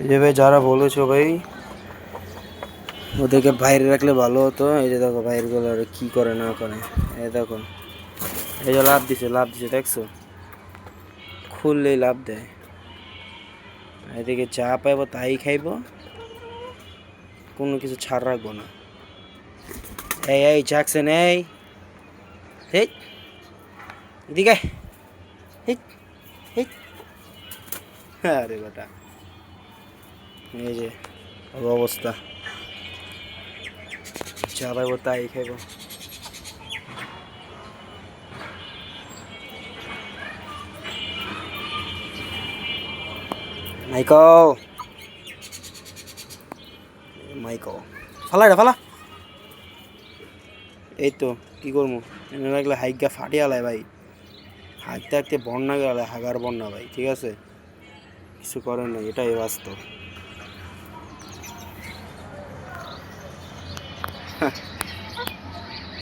এই যে ভাই যারা বলেছো ভাই ওদেরকে বাইরে রাখলে ভালো হতো। এই যে দেখো বাইরগুলো কি করে না করে। এই দেখো এই যে লাভ দিছে দেখছো, খুললেই লাভ দেয়। এদিকে যা পাইবো তাই খাইবো, কোনো কিছু ছাড় রাখবো না। এই জ্যাকসন এই হেই এদিকে হেই হেই, আরে বেটা এই যে অবস্থা, যা পাইবো তাই খাইবো। মাইকল মাইকল ফালা রে ফালা। এই তো কি করবো, এনে লাগলে হাইগা ফাটিয়ে আলায় ভাই, হাঁটতে হাঁটতে বন্যা গেলে হাগার বন্যা ভাই, ঠিক আছে কিছু করেন না, এটাই বাস্তব।